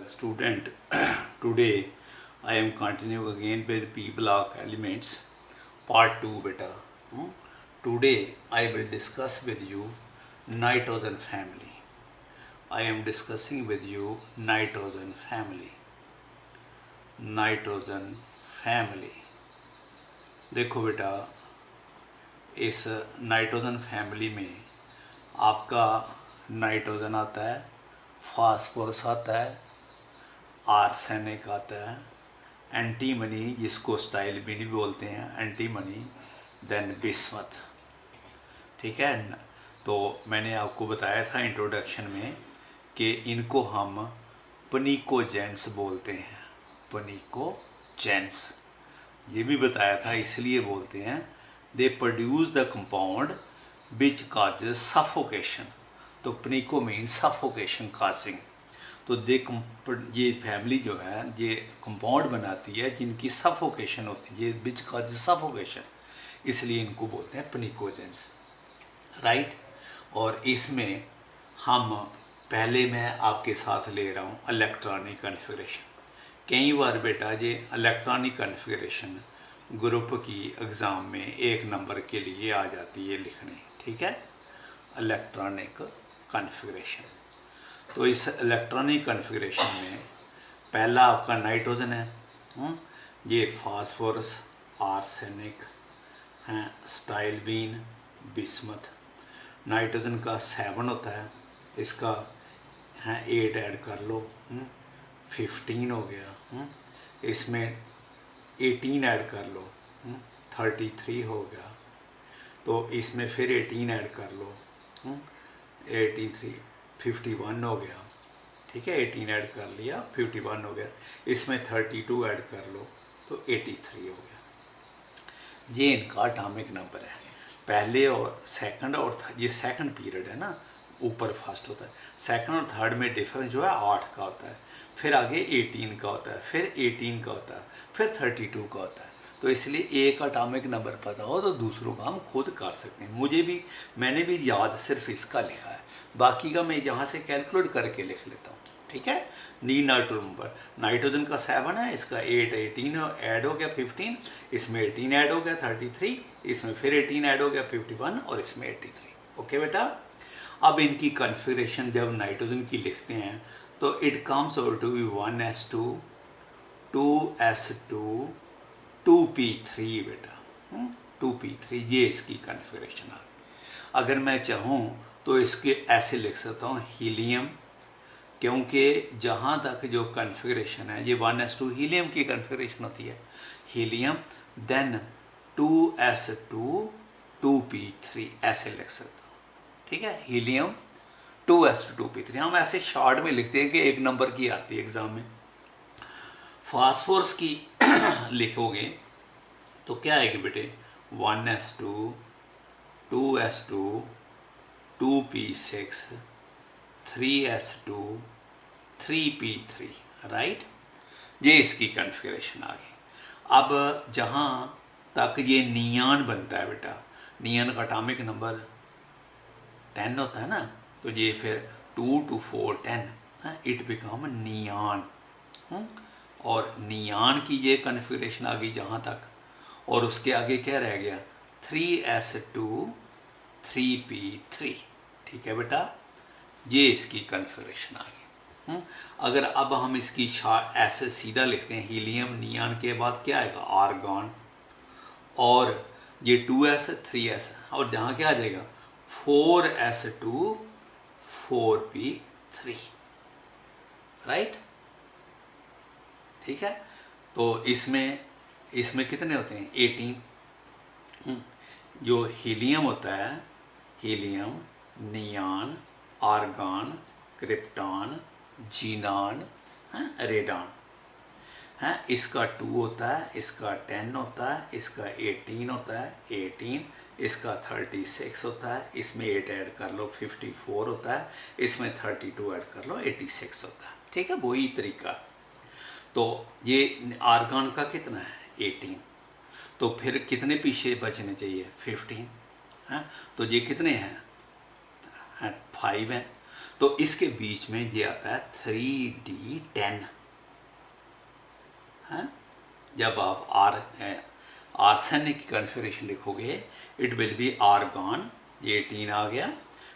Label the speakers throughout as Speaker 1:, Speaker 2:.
Speaker 1: Student, today I am continuing again with P block elements part 2 beta. Today I will discuss with you nitrogen family. I am discussing with you nitrogen family. Nitrogen family. देखो बेटा, इस nitrogen family में आपका nitrogen आता है, phosphorus आता है, arsenic आता है, एंटीमनी जिसको स्टाइल भी नहीं बोलते हैं, एंटीमनी, देन बिस्मथ। ठीक है। तो मैंने आपको बताया था इंट्रोडक्शन में कि इनको हम पनिकोजेंस बोलते हैं। पनिकोजेंस ये भी बताया था, इसलिए बोलते हैं they produce the compound which causes suffocation. तो पनिको मीन सफोकेशन काजिंग। तो ये फैमिली जो है ये कंपाउंड बनाती है जिनकी सफोकेशन होती है, ये विच काजेस सफोकेशन, इसलिए इनको बोलते हैं पनिकोजेंस, राइट। और इसमें हम पहले मैं आपके साथ ले रहा हूँ इलेक्ट्रॉनिक कन्फिगरेशन। कई बार बेटा ये इलेक्ट्रॉनिक कन्फिगरेशन ग्रुप की एग्ज़ाम में 1 नंबर के लिए आ जाती है लिखने। ठीक है, इलेक्ट्रॉनिक कन्फिगरेशन। तो इस इलेक्ट्रॉनिक कन्फिगरेशन में पहला आपका नाइट्रोजन है, ये फास्फोरस, आर्सेनिक हैं, स्टाइलबीन, बिस्मथ। नाइट्रोजन का 7 होता है, इसका है 8 ऐड कर लो, 15 हो गया। इसमें 18 ऐड कर लो, 33 हो गया। तो इसमें फिर 18 ऐड कर लो, 83, 51 हो गया। ठीक है, 18 ऐड कर लिया, 51 हो गया। इसमें 32 ऐड कर लो तो 83 हो गया। ये इनका एटॉमिक नंबर है। पहले और सेकंड और ये सेकंड पीरियड है ना, ऊपर फर्स्ट होता है, सेकंड और थर्ड में डिफरेंस जो है 8 का होता है, फिर आगे 18 का होता है, फिर 18 का होता है, फिर 32 का होता है। तो इसलिए एक एटॉमिक नंबर पता हो तो दूसरों का हम खुद कर सकते हैं। मैंने भी याद सिर्फ इसका लिखा है, बाकी का मैं यहाँ से कैलकुलेट करके लिख लेता हूँ। ठीक है, नाइट्रोजन नंबर, नाइट्रोजन का 7 है, इसका 8, 18 ऐड हो गया 15, इसमें 18 ऐड हो गया 33, इसमें फिर 18 ऐड हो गया 51 और इसमें 83। ओके बेटा, अब इनकी कन्फिगरेशन जब नाइट्रोजन की लिखते हैं तो it comes over to be 1s2 2s2 2p3 बेटा, 2p3, ये इसकी कन्फिगरेशन आ गई। अगर मैं चाहूँ तो इसके ऐसे लिख सकता हूँ हीलियम, क्योंकि जहाँ तक जो कन्फिगरेशन है ये 1s2 हीलियम की कन्फिगरेशन होती है, हीलियम, देन 2s2 2p3 ऐसे लिख सकता हूँ। ठीक है, हीलियम 2s2 2p3 हम ऐसे शॉर्ट में लिखते हैं कि 1 नंबर की आती है एग्जाम में। फास्फोरस की लिखोगे तो क्या आएगी बेटे, 1s2 2s2 2p6 3s2 3p3, right. ये इसकी कन्फिगरेशन आ गई। अब जहाँ तक ये नियान बनता है बेटा, नियान का एटॉमिक नंबर 10 होता है ना, तो ये फिर 2 to 4 10 इट बिकम नियान। और नियान की ये कन्फिगरेशन आ गई जहाँ तक, और उसके आगे क्या रह गया, 3s2 3p3। ठीक है बेटा, ये इसकी कन्फिगरेशन आ गई। अगर अब हम इसकी ऐसे सीधा लिखते हैं, हीलियम नियान के बाद क्या आएगा, आर्गन, और ये 2s 3s, और जहाँ क्या आ जाएगा 4s2 4p3, राइट। ठीक है, तो इसमें कितने होते हैं, 18। जो हीलियम होता है, helium, नियान, argon, krypton, xenon, radon, इसका 2 होता है, इसका 10 होता है, इसका 18 होता है 18, इसका 36 होता है, इसमें 8 ऐड कर लो 54 होता है, इसमें 32 ऐड कर लो 86 होता है। ठीक है, वही तरीका। तो ये आर्गन का कितना है, 18, तो फिर कितने पीछे बचने चाहिए, 15 हैं। तो ये कितने हैं, 5 हैं। तो तो इसके बीच में ये आता है 3D10। हाँ, जब आप आर्सेनिक की कन्फिगरेशन लिखोगे इट विल बी आर्गॉन, ये 18 आ गया।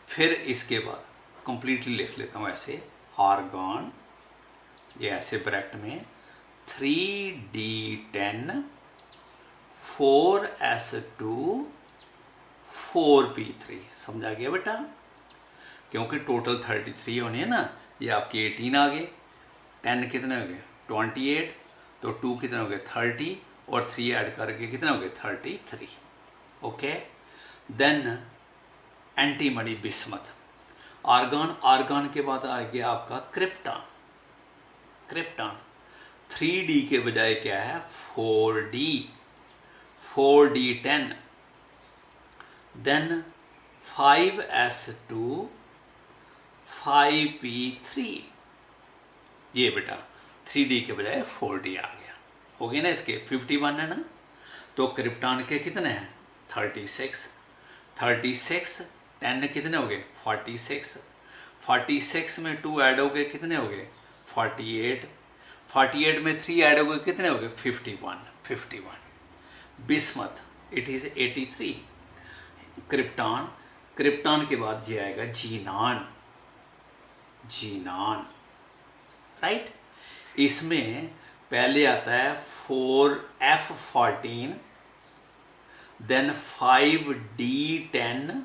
Speaker 1: फिर इसके बाद कंप्लीटली लिख लेता हूँ ऐसे, आर्गॉन, ये ऐसे ब्रैकेट में 3D10 4s2 4p3। समझा गया बेटा? क्योंकि टोटल 33 होने हैं ना, ये आपके 18 आ गए, 10 कितने हो गए 28, तो 2 कितने हो गए 30 और 3 ऐड करके कितने हो गए 33। Okay, then antimony bismuth, argon, argon के बाद आ गया आपका क्रिप्टॉन। क्रिप्टॉन 3D के बजाय क्या है 4D, 4D10, then 5s2 5p3। ये बेटा 3D के बजाय 4D आ गया, हो गया ना? इसके 51 है ना, तो क्रिप्टॉन के कितने हैं 36, 36 10 कितने हो गए 46, 46 में 2 ऐड हो गए कितने हो गए 48, 48 में 3 ऐड हो गए कितने हो गए 51, 51। Bismuth it is 83। Krypton, krypton के बाद ये आएगा जीनान, जीनान, राइट। इसमें पहले आता है 4f14, then 5d10,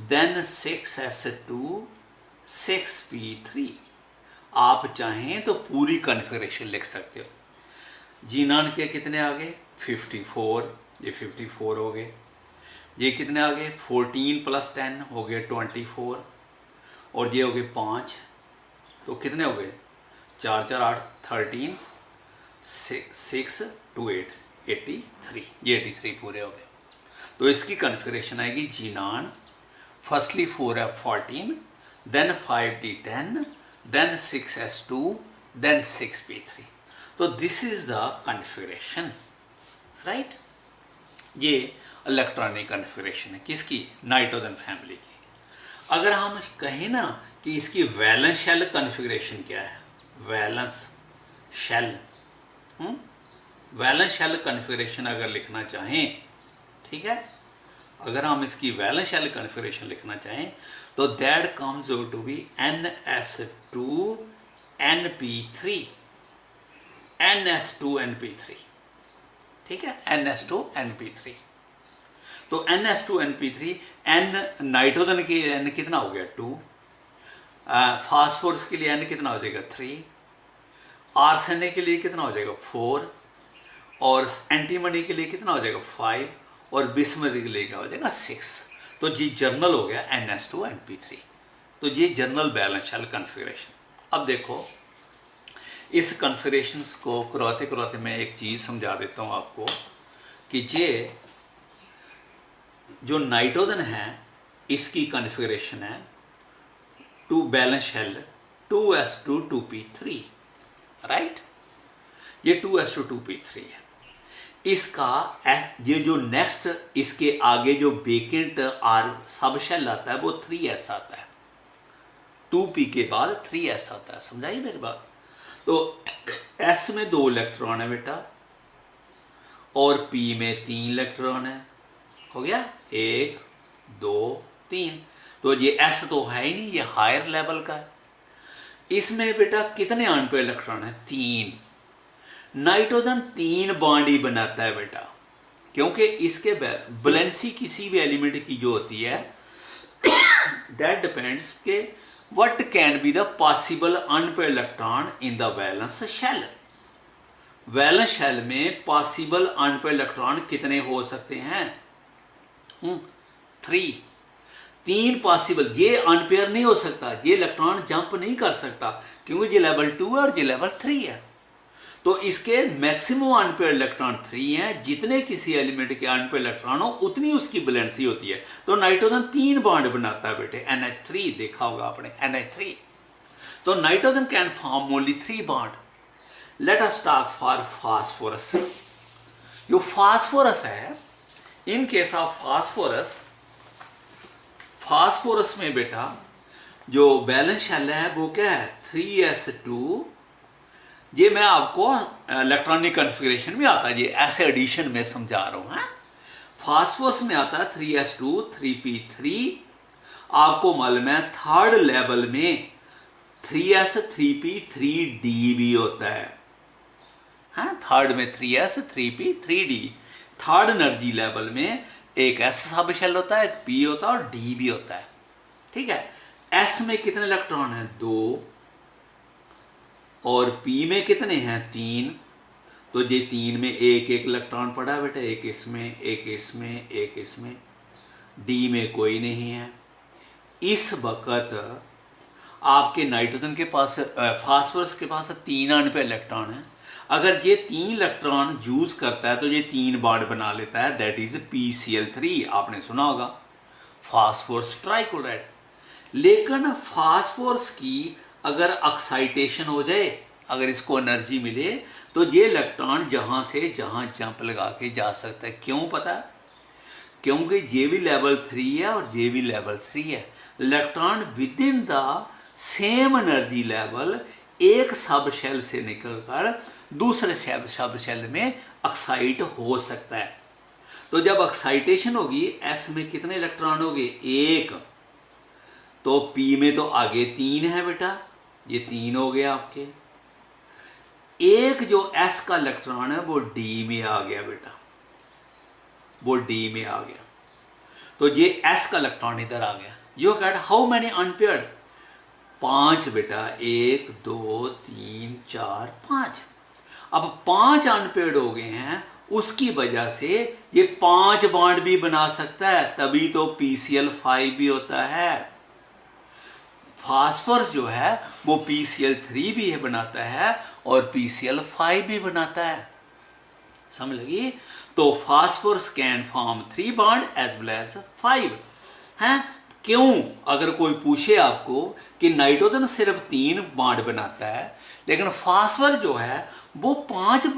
Speaker 1: then 6s2 6p3। आप चाहें तो पूरी कन्फिगरेशन लिख सकते हो। जीनान के कितने आ गए 54, ये 54 हो गए। ये कितने आ गए 14 + 10 हो गए 24, और ये हो गए 5, तो कितने हो गए 4 4 8 13 6 2 8 83, ये 83 पूरे हो गए। तो इसकी कन्फिगरेशन आएगी जीनान, firstly 4f14, then 5d10, then 6s2, then 6p3। तो this is the configuration, right. ये इलेक्ट्रॉनिक कन्फिगरेशन है किसकी नाइट्रोजन फैमिली की। अगर हम कहें ना कि इसकी वैलेंस शेल कन्फिगरेशन क्या है, valence shell, valence shell configuration अगर लिखना चाहें, ठीक है, अगर हम इसकी वैलेंस शेल कन्फिगरेशन लिखना चाहें तो that comes out to be NS2 NP3, NS2 NP3, ठीक है, NS2 NP3। तो NS2 NP3, N नाइट्रोजन के लिए N कितना हो गया 2, फास्फोरस के लिए N कितना हो जाएगा 3, आर्सेनिक के लिए कितना हो जाएगा 4, और एंटीमनी के लिए कितना हो जाएगा 5, और बिस्मथ के लिए क्या हो जाएगा 6। तो जी जर्नल हो गया NS2 NP3। तो ये जर्नल बैलेंस शेल कन्फिगरेशन। अब देखो इस कन्फिगरेशंस को करवाते करवाते मैं एक चीज़ समझा देता हूँ आपको कि ये जो नाइट्रोजन है इसकी कन्फिगरेशन है 2 balance shell 2s2 2p3, right. ये 2s2 2p3 है। इसका ये जो नेक्स्ट इसके आगे जो वेकेंट सब शेल आता है वो 3s आता है, 2p के बाद 3s आता है। समझाइए मेरी बात? तो s में 2 इलेक्ट्रॉन है बेटा, और p में 3 इलेक्ट्रॉन है, हो गया 1 2 3। तो ये s तो है ही नहीं, ये हायर लेवल का है। इसमें बेटा कितने अनपेयर इलेक्ट्रॉन है 3। नाइट्रोजन 3 बॉन्ड ही बनाता है बेटा, क्योंकि इसके वैलेंसी किसी भी एलिमेंट की जो होती है दैट डिपेंड्स के what can be the possible unpaired electron in the valence shell. Valence shell में पॉसिबल अनपेयर इलेक्ट्रॉन कितने हो सकते हैं 3 पॉसिबल। ये अनपेयर नहीं हो सकता, ये इलेक्ट्रॉन जंप नहीं कर सकता, क्योंकि ये लेवल 2 है और ये लेवल 3 है। तो इसके मैक्सिमम अनपेयर इलेक्ट्रॉन 3 हैं। जितने किसी एलिमेंट के अनपेयर इलेक्ट्रॉन हो उतनी उसकी वैलेंसी होती है। तो नाइट्रोजन 3 बॉन्ड बनाता है बेटे, NH3 देखा होगा आपने, NH3। तो nitrogen can form only 3 bond. Let us talk for phosphorus. जो फास्फोरस है, in case of phosphorus, phosphorus में बेटा जो बैलेंस शेल है वो क्या है 3s2। ये मैं आपको इलेक्ट्रॉनिक कन्फिग्रेशन में आता है, ये ऐसे एडिशन में समझा रहा हूँ। है फास्फोरस में आता है 3s2 3p3। आपको मालूम है थर्ड लेवल में 3s 3p3d भी होता है। हाँ थर्ड में 3s 3p3d। Third energy level में एक s सब शेल होता है, एक p होता है और d भी होता है। ठीक है, s में कितने इलेक्ट्रॉन हैं 2 और p में कितने हैं 3। तो ये 3 में एक एक इलेक्ट्रॉन पड़ा है बेटा, एक इसमें एक इसमें एक इसमें। d में कोई नहीं है। इस वक्त आपके नाइट्रोजन के पास फास्फोरस के पास 3 अनपेयर इलेक्ट्रॉन है। अगर ये 3 इलेक्ट्रॉन यूज करता है तो ये 3 बॉन्ड बना लेता है, दैट इज PCl3। आपने सुना होगा फास्फोरस ट्राइक्लोराइड। लेकिन फास्फोरस की अगर ऑक्साइडेशन हो जाए, अगर इसको एनर्जी मिले, तो ये इलेक्ट्रॉन जहां से जहां जंप लगा के जा सकता है। क्यों पता है? क्योंकि जे भी लेवल 3 है और जे भी लेवल 3 है। Electron with in the same energy level एक सब शेल से निकलकर दूसरे सब शेल में ऑक्साइड हो सकता है। तो जब ऑक्साइडेशन होगी एस में कितने इलेक्ट्रॉन होंगे 1। तो पी में तो आगे 3 है बेटा, ये 3 हो गया आपके। एक जो एस का इलेक्ट्रॉन है वो डी में आ गया बेटा, वो डी में आ गया। तो ये एस का इलेक्ट्रॉन इधर आ गया। You get how many unpaired 5 बेटा, 1 2 3 4 5। अब 5 अनपेयर्ड हो गए हैं, उसकी वजह से ये 5 बॉन्ड भी बना सकता है, तभी तो PCl5 भी होता है। फास्फोरस जो है वो PCl3 भी बनाता है और PCl5 भी बनाता है। समझ लगी? तो phosphorus can form 3 bond as well as 5 हैं। क्यों? अगर कोई पूछे आपको कि नाइट्रोजन सिर्फ 3 बॉन्ड बनाता है लेकिन फास्फोरस जो है वो 3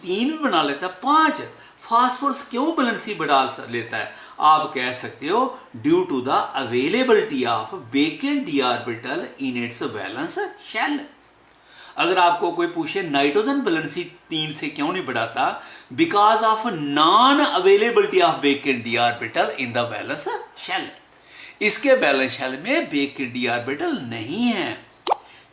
Speaker 1: भी बना लेता है 5, फास्फोरस क्यों वैलेंसी बढ़ा लेता है? आप कह सकते हो due to the availability of vacant d orbital in its valence shell. अगर आपको कोई पूछे नाइट्रोजन वैलेंसी 3 से क्यों नहीं बढ़ाता, because of non availability of vacant d orbital in the valence shell. इसके बैलेंस शेल में वेकेंट d ऑर्बिटल नहीं है,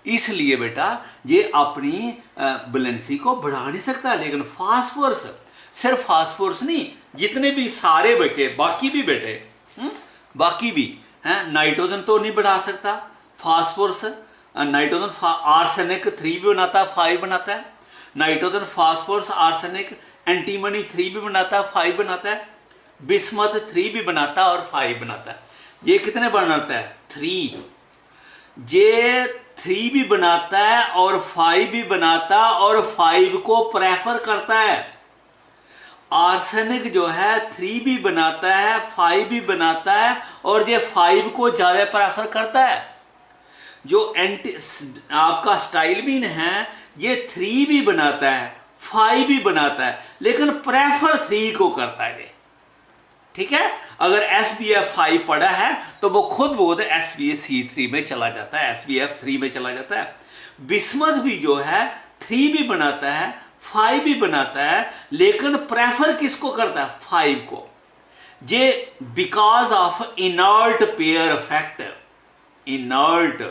Speaker 1: इसलिए बेटा ये अपनी वैलेंसी को बढ़ा नहीं सकता। लेकिन फास्फोरस, सिर्फ फास्फोरस नहीं, जितने भी सारे बेटे बाकी भी बेटे बाकी भी हैं, नाइट्रोजन तो नहीं बढ़ा सकता फास्फोरस। नाइट्रोजन आर्सेनिक 3 भी बनाता है 5 बनाता है। नाइट्रोजन फास्फोरस आर्सेनिक एंटीमनी 3 भी बनाता है 5 बनाता है। बिस्मथ 3 भी बनाता है और 5 बनाता है। ये कितने बनाता है 3। ये 3 भी बनाता है और 5 भी बनाता है और 5 को प्रेफर करता है। आर्सेनिक जो है 3 भी बनाता है 5 भी बनाता है और ये 5 को ज्यादा प्रेफर करता है। जो एंटी आपका स्टाइलबीन है ये 3 भी बनाता है 5 भी बनाता है लेकिन प्रेफर 3 को करता है। ठीक है, अगर SbF5 पड़ा है तो वो खुद बहुत SbSc3 में चला जाता है, SbF3 में चला जाता है। बिस्मथ भी जो है 3 भी बनाता है 5 भी बनाता है लेकिन प्रेफर किसको करता है 5 को। ये because of inert pair effect. Inert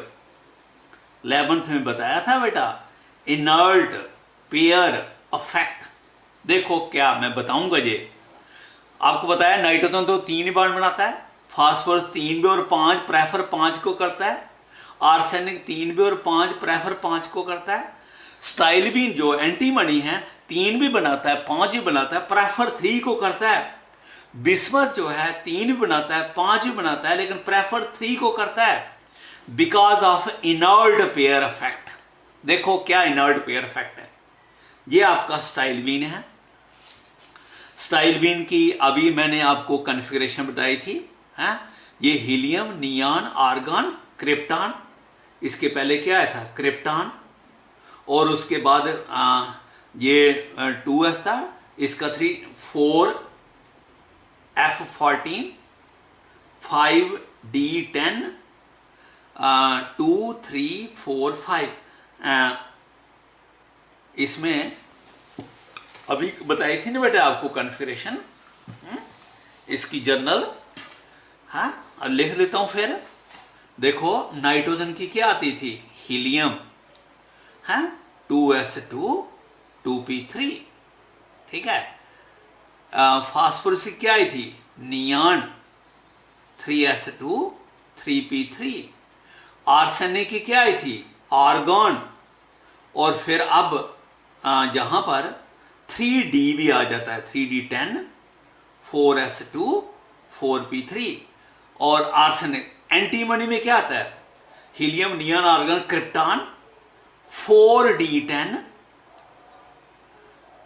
Speaker 1: 11th में बताया था बेटा, इनर्ट पेयर इफेक्ट। देखो क्या मैं बताऊंगा, ये आपको बताया नाइट्रोजन तो 3 बॉन्ड बनाता है, फास्फोरस 3 भी और 5 प्रेफर 5 को करता है, आर्सेनिक 3 भी और 5 प्रेफर 5 को करता है। स्टाइलबीन जो एंटीमनी है 3 भी बनाता है 5 भी बनाता है, प्रेफर 3 को करता है। बिस्मथ जो है 3 भी बनाता है 5 भी बनाता है लेकिन प्रेफर 3 को करता है, because of inert pair effect. देखो क्या इनर्ट पेयर इफेक्ट है। ये आपका स्टाइलबीन है। स्टाइलबीन की अभी मैंने आपको कॉन्फ़िगरेशन बताई थी, है ये हीलियम, नियॉन, आर्गन, क्रिप्टॉन। इसके पहले क्या आया था क्रिप्टॉन, और उसके बाद ये 2s था, इसका 3 4 F14 5D10 2 3 4 5 इसमें अभी बताई थी ना बेटा आपको कॉन्फ़िगरेशन इसकी जर्नल। हाँ, और लिख लेता हूं फिर। देखो नाइट्रोजन की क्या आती थी, हीलियम, है 2s2 2p3, ठीक है। फास्फोरस की क्या आई थी, नियॉन 3s2 3p3। आर्सेनिक की क्या आई थी, आर्गन। और फिर अब जहां पर 3d भी आ जाता है, 3d10 4s2 4p3। और आर्सेनिक एंटीमनी में क्या आता है, helium neon argon krypton 4d10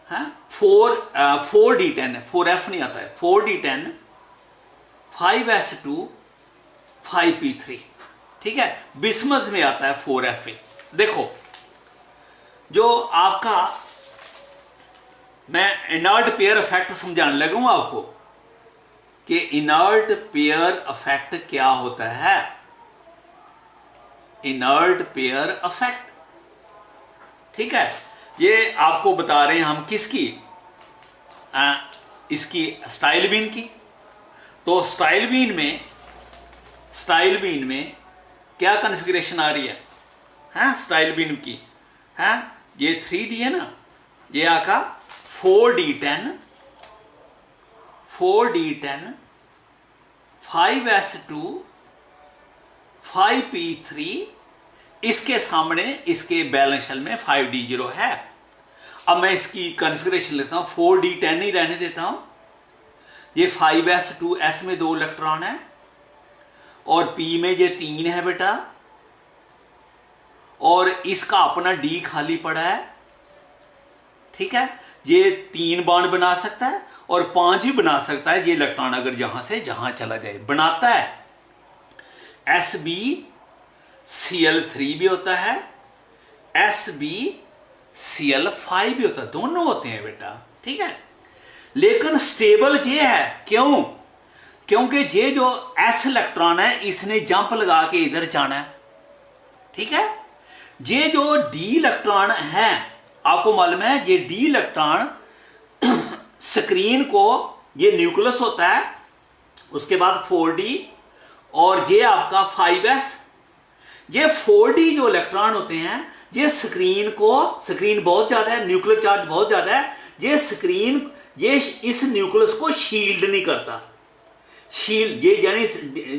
Speaker 1: है 4d10 4f नहीं आता है, 4d10 5s2 5p3, ठीक है। बिस्मथ में आता है 4fa। देखो जो आपका मैं इनर्ट पेयर इफेक्ट समझाने लगूंगा आपको कि इनर्ट पेयर इफेक्ट क्या होता है। इनर्ट पेयर इफेक्ट, ठीक है, ये आपको बता रहे हैं हम किसकी, इसकी स्टाइलबीन की। तो स्टाइलबीन में क्या कॉन्फ़िगरेशन आ रही है, हाँ स्टाइलबीन की, हाँ ये 3d है ना, ये आका 4d10 5s2 5p3। इसके सामने इसके बैलेंस शेल में 5d0 है। अब मैं इसकी कॉन्फ़िगरेशन लेता हूं, 4d10 ही रहने देता हूं। ये 5s2s में 2 इलेक्ट्रॉन है और p में ये 3 है बेटा, और इसका अपना d खाली पड़ा है, ठीक है। ये 3 बॉन्ड बना सकता है और 5 भी बना सकता है, ये इलेक्ट्रॉन अगर यहां से जहां चला जाए बनाता है। SbCl3 भी होता है, SbCl5 भी होता है, दोनों होते हैं बेटा, ठीक है। लेकिन स्टेबल ये है, क्यों, क्योंकि ये जो s इलेक्ट्रॉन है इसने जंप लगा के इधर जाना है, ठीक है। ये जो d इलेक्ट्रॉन है, आपको मालूम है ये d इलेक्ट्रॉन स्क्रीन को, ये न्यूक्लियस होता है, उसके बाद 4d और ये आपका 5s। ये 4d जो इलेक्ट्रॉन होते हैं ये स्क्रीन बहुत ज्यादा है, न्यूक्लियर चार्ज बहुत ज्यादा है, ये स्क्रीन ये इस न्यूक्लियस को शील्ड नहीं करता। शील्ड ये यानी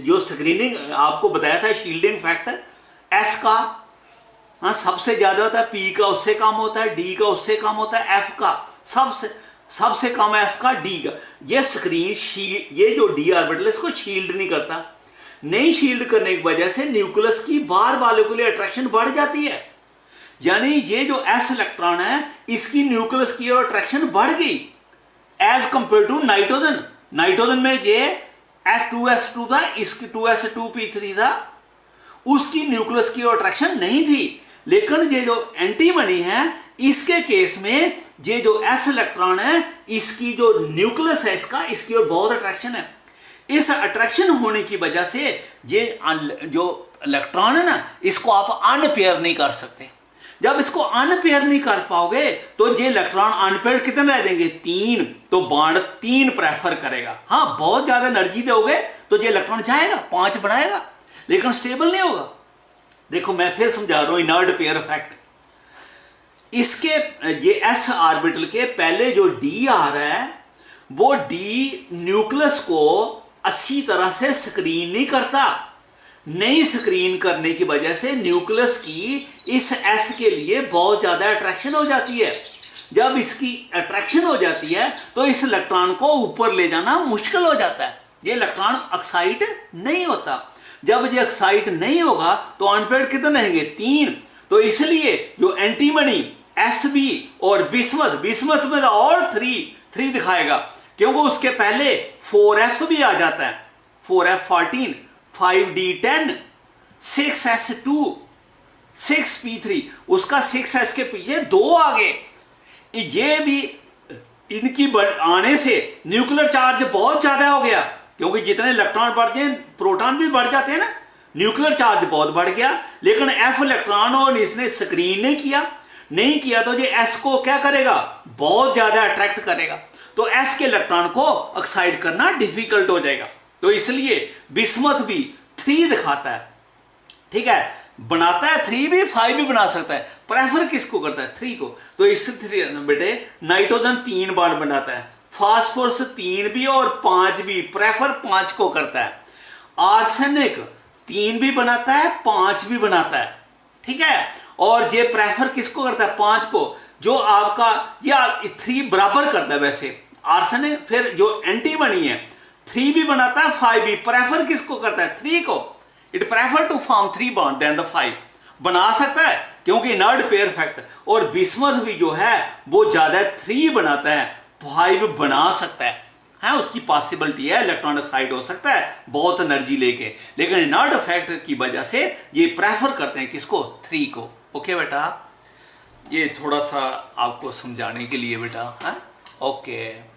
Speaker 1: जो स्क्रीनिंग आपको बताया था, शील्डिंग फैक्टर s का, हाँ सबसे ज्यादा होता है, p का उससे कम होता है, d का उससे कम होता है, f का सबसे कम f का, d का। ये स्क्रीन ये जो d ऑर्बिटल इसको शील्ड नहीं करता। नहीं शील्ड करने की वजह से न्यूक्लियस की बार मॉलिक्यूलर अट्रैक्शन बढ़ जाती है, यानी ये जो s इलेक्ट्रॉन है इसकी न्यूक्लियस की अट्रैक्शन बढ़ गई as compare to nitrogen. Nitrogen में ये S2s2 था, इसकी 2s2p3 था, उसकी न्यूक्लियस की अट्रैक्शन नहीं थी। लेकिन ये जो एंटीमनी है इसके केस में ये जो s इलेक्ट्रॉन है इसकी जो न्यूक्लियस है इसकी ओर बहुत अट्रैक्शन है। इस अट्रैक्शन होने की वजह से ये जो इलेक्ट्रॉन है ना इसको आप अनपेयर नहीं कर सकते। जब इसको अनपेयर नहीं कर पाओगे तो ये इलेक्ट्रॉन अनपेयर कितने रह देंगे, 3, तो बॉन्ड 3 प्रेफर करेगा। हाँ बहुत ज्यादा एनर्जी दोगे तो ये इलेक्ट्रॉन जाएगा, 5 बनाएगा, लेकिन स्टेबल नहीं होगा। देखो मैं फिर समझा रहा हूं इनर्ट पेयर इफेक्ट। इसके ये s ऑर्बिटल के पहले जो d आ रहा है वो d न्यूक्लियस को अच्छी तरह से स्क्रीन नहीं करता। नहीं स्क्रीन करने की वजह से न्यूक्लियस की इस s के लिए बहुत ज्यादा अट्रैक्शन हो जाती है। जब इसकी अट्रैक्शन हो जाती है तो इस इलेक्ट्रॉन को ऊपर ले जाना मुश्किल हो जाता है, ये इलेक्ट्रॉन एक्साइट नहीं होता। जब ये एक्साइट नहीं होगा तो अनपेयर्ड कितने रहेंगे, 3। तो इसलिए जो एंटीमनी Sb और बिस्मथ में और 3 दिखाएगा, क्योंकि उसके पहले 4f भी आ जाता है, 4f14 5d10 6s2 6p3, उसका 6s के पीछे 2 आगे। ये भी इनकी आने से न्यूक्लियर चार्ज बहुत ज्यादा हो गया, क्योंकि जितने इलेक्ट्रॉन बढ़ते हैं प्रोटॉन भी बढ़ जाते हैं ना, न्यूक्लियर चार्ज बहुत बढ़ गया, लेकिन एफ इलेक्ट्रॉन और इसने स्क्रीन नहीं किया तो ये एस को क्या करेगा, बहुत ज्यादा अट्रैक्ट करेगा, तो एस के इलेक्ट्रॉन को ऑक्साइड करना डिफिकल्ट हो जाएगा। तो इसलिए बिस्मथ भी 3 दिखाता है, ठीक है, बनाता है 3 भी 5 भी बना सकता है, प्रेफर किसको करता है, 3 को। तो इससे बेटे नाइट्रोजन 3 बॉन्ड बनाता है, फास्फोरस 3 भी और 5 भी, प्रेफर 5 को करता है। आर्सेनिक 3 भी बनाता है 5 भी बनाता है, ठीक है, और ये प्रेफर किसको करता है, 5 को, जो आपका या 3 बराबर करता है वैसे आर्सेनिक। फिर जो एंटी बनी है 3 भी बनाता है 5 भी, प्रेफर किसको करता है, 3 को। It prefer to form 3 bond then the 5, बना सकता है क्योंकि इनर्ट पेयर इफेक्ट। और बिस्मथ भी जो है वो ज्यादा 3 बनाता है, 5 बना सकता है, उसकी पॉसिबिलिटी है, इलेक्ट्रॉन ऑक्साइड हो सकता है बहुत एनर्जी लेके, लेकिन इनर्ट इफेक्ट की वजह से ये प्रेफर करते हैं किसको, 3 को। ओके बेटा, ये थोड़ा सा आपको समझाने के लिए बेटा, ओके।